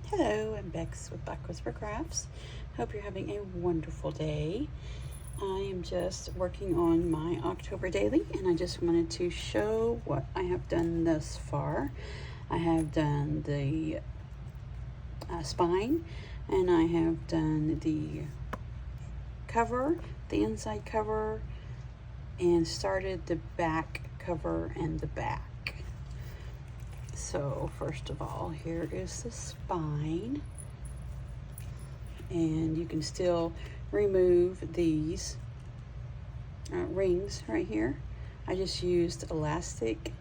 Hello, I'm Bex with Black Whisper Crafts. Hope you're having a wonderful day. I am just working on my October daily, and I just wanted to show what I have done thus far. I have done the spine, and I have done the cover, the inside cover, and started the back cover and the back. So first of all, here is the spine, and you can still remove these rings right here. I just used elastic,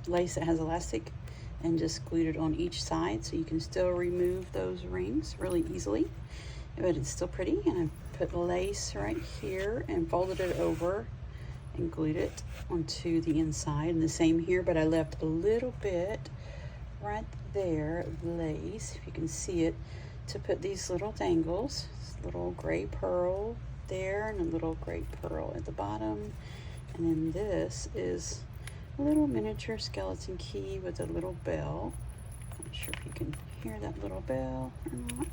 lace that has elastic, and just glued it on each side, so you can still remove those rings really easily, but it's still pretty. And I put lace right here and folded it over and glued it onto the inside, and the same here, but I left a little bit right there of lace, if you can see it, to put these little dangles, this little gray pearl there and a little gray pearl at the bottom. And then this is a little miniature skeleton key with a little bell. I'm not sure if you can hear that little bell or not.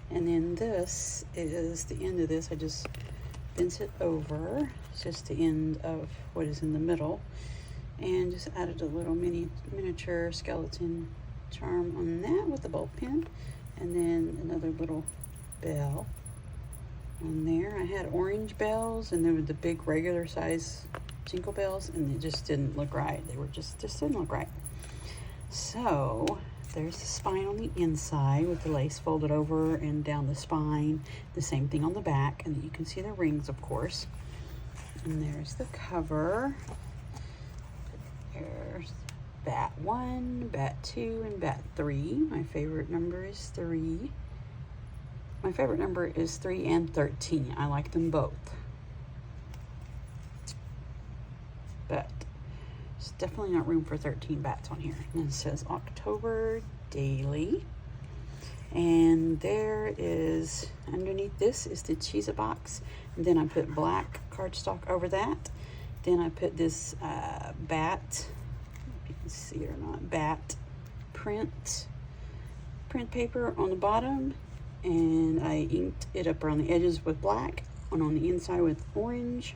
And then this is the end of this. I just bent it over. It's just the end of what is in the middle, and just added a little miniature skeleton charm on that with a bolt pen, and then another little bell on there. I had orange bells, and there were the big regular size jingle bells, and it just didn't look right. They were just didn't look right. So there's the spine on the inside with the lace folded over and down the spine. The same thing on the back, and you can see the rings, of course. And there's the cover. There's bat 1, bat 2, and bat 3. My favorite number is 3. My favorite number is 3 and 13. I like them both. But there's definitely not room for 13 bats on here. And it says October Daily. And there is, underneath this is the Cheez-It box. And then I put black cardstock over that. Then I put this bat, if you can see it or not, bat print paper on the bottom. And I inked it up around the edges with black, and on the inside with orange.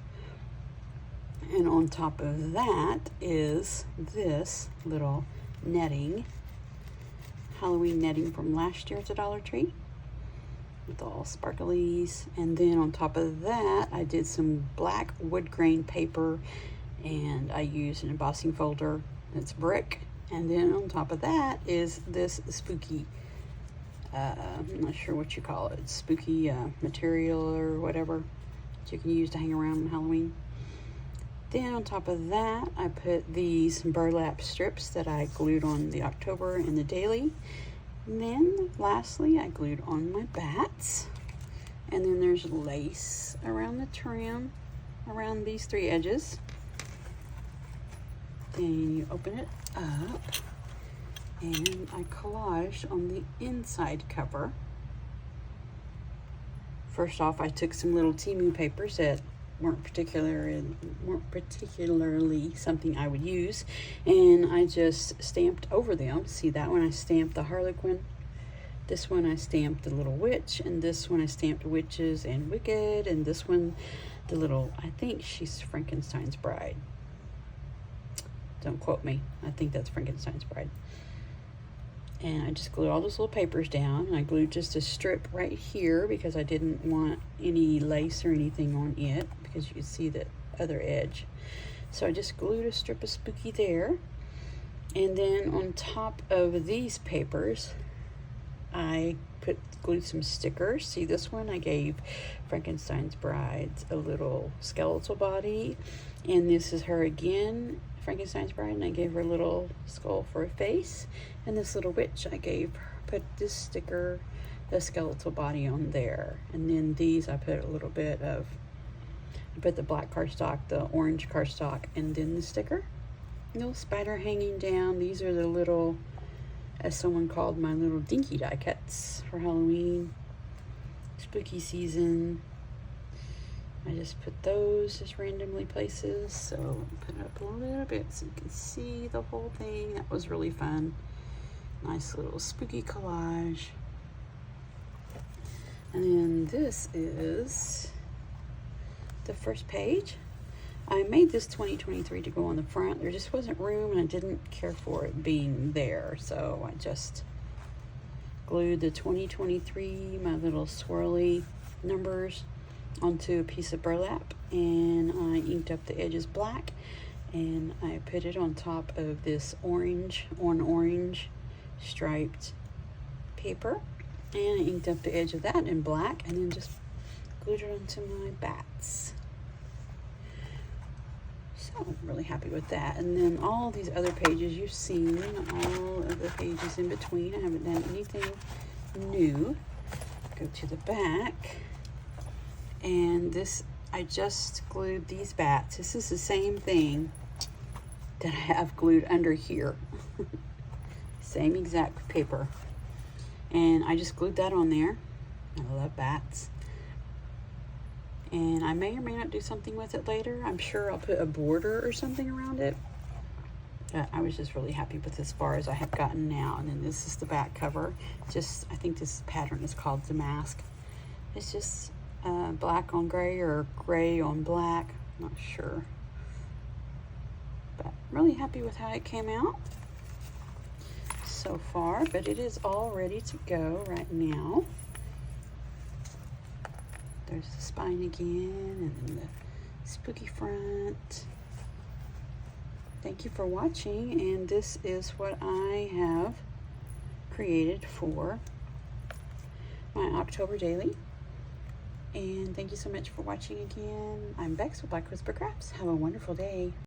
And on top of that is this little netting, Halloween netting from last year at the Dollar Tree with all sparklies. And then on top of that, I did some black wood grain paper, and I used an embossing folder that's brick. And then on top of that is this spooky, I'm not sure what you call it, spooky material or whatever that you can use to hang around on Halloween. Then on top of that, I put these burlap strips that I glued on the October and the daily. And then lastly, I glued on my bats. And then there's lace around the trim, around these 3 edges. Then you open it up, and I collaged on the inside cover. First off, I took some little Temu papers that weren't particularly something I would use, and I just stamped over them. See, that one I stamped the Harlequin, this one I stamped the little witch, and this one I stamped witches and wicked, and this one the little, I think she's Frankenstein's bride. Don't quote me, I think that's Frankenstein's bride. And I just glued all those little papers down, and I glued just a strip right here because I didn't want any lace or anything on it, because you can see the other edge. So I just glued a strip of spooky there. And then on top of these papers, I glued some stickers. See, this one I gave Frankenstein's bride a little skeletal body, and this is her again, Frankenstein's bride, and I gave her a little skull for a face. And this little witch, put this sticker, the skeletal body on there. And then these I put a little bit of, I put the black cardstock, the orange cardstock, and then the sticker. Little spider hanging down. These are the little, as someone called my little dinky die cuts for Halloween, spooky season. I just put those just randomly places. So put it up a little bit so you can see the whole thing. That was really fun. Nice little spooky collage. And then this is the first page. I made this 2023 to go on the front. There just wasn't room and I didn't care for it being there. So I just glued the 2023, my little swirly numbers, onto a piece of burlap, and I inked up the edges black, and I put it on top of this orange on orange striped paper, and I inked up the edge of that in black, and then just glued it onto my bats. So I'm really happy with that. And then all these other pages you've seen, all of the pages in between. I haven't done anything new. Go to the back. And this, I just glued these bats. This is the same thing that I have glued under here. Same exact paper. And I just glued that on there. I love bats. And I may or may not do something with it later. I'm sure I'll put a border or something around it. But I was just really happy with as far as I have gotten now. And then this is the back cover. Just, I think this pattern is called Damask. It's just black on gray or gray on black. Not sure. But really happy with how it came out so far. But it is all ready to go right now. There's the spine again, and then the spooky front. Thank you for watching, and this is what I have created for my October daily. And thank you so much for watching again. I'm Bex with Black Whisper Crafts. Have a wonderful day.